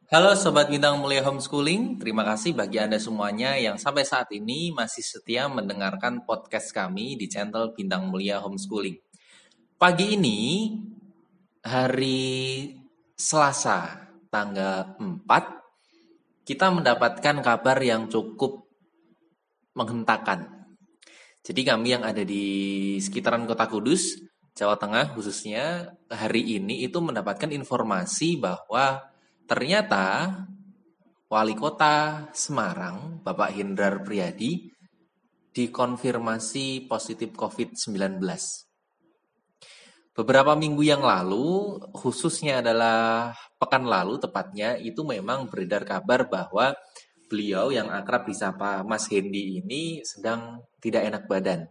Halo Sobat Bintang Mulia Homeschooling, terima kasih bagi Anda semuanya yang sampai saat ini masih setia mendengarkan podcast kami di channel Bintang Mulia Homeschooling. Pagi ini, hari Selasa, tanggal 4, kita mendapatkan kabar yang cukup menghentakkan. Jadi kami yang ada di sekitaran Kota Kudus, Jawa Tengah khususnya, hari ini itu mendapatkan informasi bahwa ternyata Wali Kota Semarang, Bapak Hindrar Priyadi, dikonfirmasi positif COVID-19. Beberapa minggu yang lalu, khususnya adalah pekan lalu tepatnya, itu memang beredar kabar bahwa beliau yang akrab disapa Mas Hendy ini sedang tidak enak badan.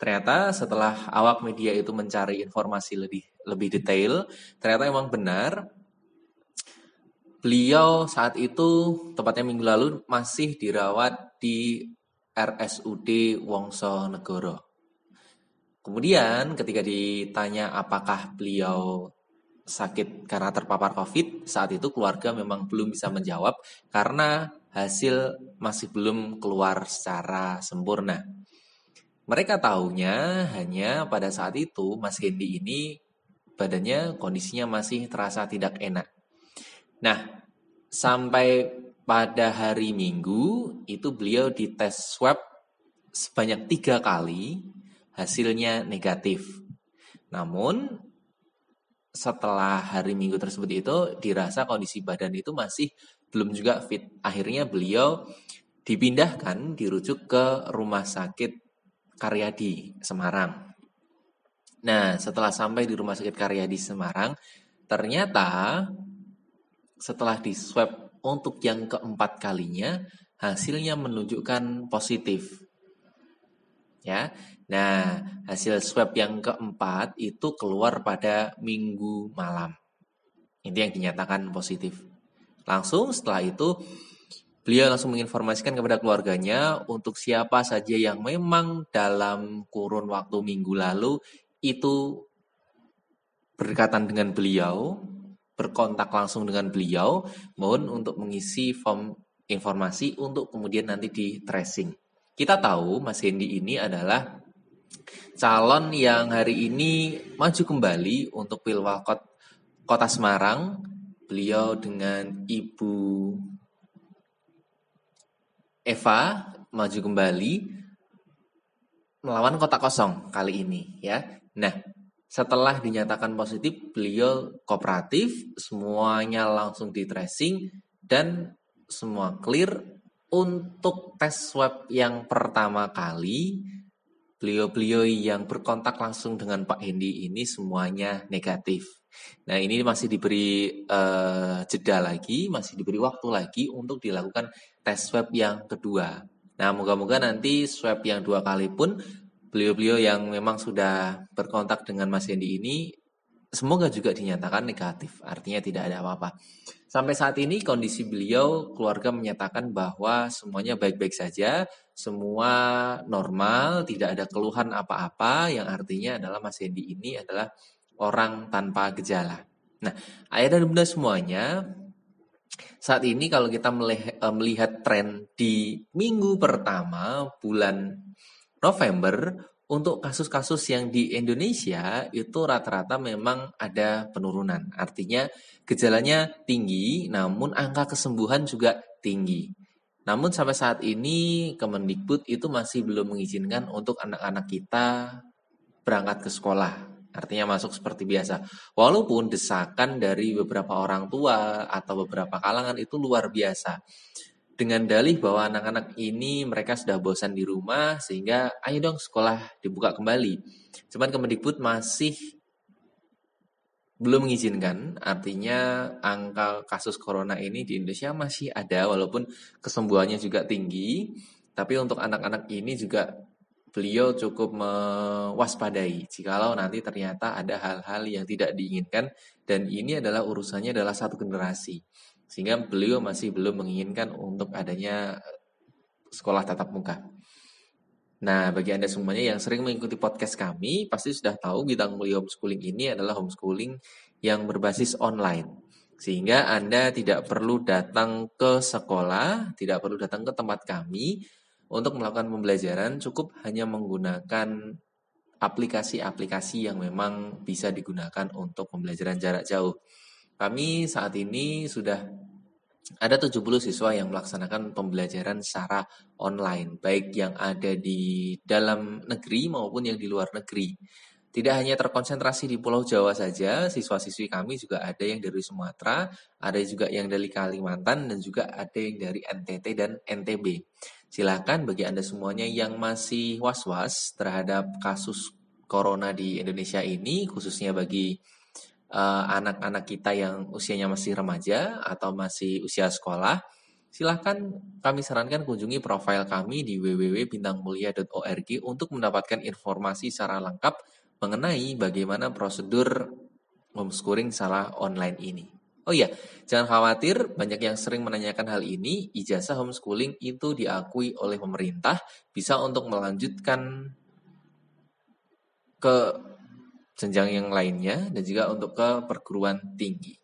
Ternyata setelah awak media itu mencari informasi lebih detail, ternyata memang benar beliau saat itu, tepatnya minggu lalu, masih dirawat di RSUD Wongsonegoro. Kemudian ketika ditanya apakah beliau sakit karena terpapar COVID, saat itu keluarga memang belum bisa menjawab karena hasil masih belum keluar secara sempurna. Mereka tahunya hanya pada saat itu Mas Hendy ini badannya kondisinya masih terasa tidak enak. Nah, sampai pada hari Minggu itu beliau dites swab sebanyak 3 kali, hasilnya negatif. Namun setelah hari Minggu tersebut itu dirasa kondisi badan itu masih belum juga fit. Akhirnya beliau dipindahkan, dirujuk ke Rumah Sakit Karyadi Semarang. Nah, setelah sampai di Rumah Sakit Karyadi Semarang, ternyata setelah di swab untuk yang keempat kalinya, hasilnya menunjukkan positif. Ya, nah hasil swab yang keempat itu keluar pada Minggu malam. Itu yang dinyatakan positif. Langsung setelah itu, beliau langsung menginformasikan kepada keluarganya untuk siapa saja yang memang dalam kurun waktu minggu lalu itu berdekatan dengan beliau, berkontak langsung dengan beliau, mohon untuk mengisi form informasi untuk kemudian nanti di tracing. Kita tahu Mas Hendy ini adalah calon yang hari ini maju kembali untuk Pilwalkot Kota Semarang. Beliau dengan Ibu Eva maju kembali melawan Kota Kosong kali ini ya. Nah, setelah dinyatakan positif, beliau kooperatif, semuanya langsung di tracing dan semua clear. Untuk tes swab yang pertama kali, beliau-beliau yang berkontak langsung dengan Pak Hendy ini semuanya negatif. Nah, ini masih diberi jeda lagi, masih diberi waktu lagi untuk dilakukan tes swab yang kedua. Nah, moga-moga nanti swab yang 2 kali pun beliau-beliau yang memang sudah berkontak dengan Mas Hendy ini semoga juga dinyatakan negatif, artinya tidak ada apa-apa. Sampai saat ini kondisi beliau, keluarga menyatakan bahwa semuanya baik-baik saja, semua normal, tidak ada keluhan apa-apa, yang artinya adalah Mas Hendy ini adalah orang tanpa gejala. Nah, ayah dan bunda semuanya, saat ini kalau kita melihat tren di minggu pertama bulan November, untuk kasus-kasus yang di Indonesia itu rata-rata memang ada penurunan. Artinya gejalanya tinggi, namun angka kesembuhan juga tinggi. Namun sampai saat ini Kemendikbud itu masih belum mengizinkan untuk anak-anak kita berangkat ke sekolah. Artinya masuk seperti biasa. Walaupun desakan dari beberapa orang tua atau beberapa kalangan itu luar biasa dengan dalih bahwa anak-anak ini mereka sudah bosan di rumah sehingga ayo dong sekolah dibuka kembali. Cuman Kemendikbud masih belum mengizinkan, artinya angka kasus corona ini di Indonesia masih ada walaupun kesembuhannya juga tinggi, tapi untuk anak-anak ini juga beliau cukup mewaspadai jikalau nanti ternyata ada hal-hal yang tidak diinginkan dan ini adalah urusannya adalah satu generasi. Sehingga beliau masih belum menginginkan untuk adanya sekolah tatap muka. Nah, bagi Anda semuanya yang sering mengikuti podcast kami, pasti sudah tahu Bintang Mulia Homeschooling ini adalah homeschooling yang berbasis online. Sehingga Anda tidak perlu datang ke sekolah, tidak perlu datang ke tempat kami untuk melakukan pembelajaran, cukup hanya menggunakan aplikasi-aplikasi yang memang bisa digunakan untuk pembelajaran jarak jauh. Kami saat ini sudah ada 70 siswa yang melaksanakan pembelajaran secara online, baik yang ada di dalam negeri maupun yang di luar negeri. Tidak hanya terkonsentrasi di Pulau Jawa saja, siswa-siswi kami juga ada yang dari Sumatera, ada juga yang dari Kalimantan, dan juga ada yang dari NTT dan NTB. Silakan bagi Anda semuanya yang masih was-was terhadap kasus corona di Indonesia ini, khususnya bagi anak-anak kita yang usianya masih remaja atau masih usia sekolah, silahkan kami sarankan kunjungi profil kami di www.bintangmulia.org untuk mendapatkan informasi secara lengkap mengenai bagaimana prosedur homeschooling secara online ini. Oh iya, jangan khawatir, banyak yang sering menanyakan hal ini, ijazah homeschooling itu diakui oleh pemerintah, bisa untuk melanjutkan ke jenjang yang lainnya dan juga untuk ke perguruan tinggi.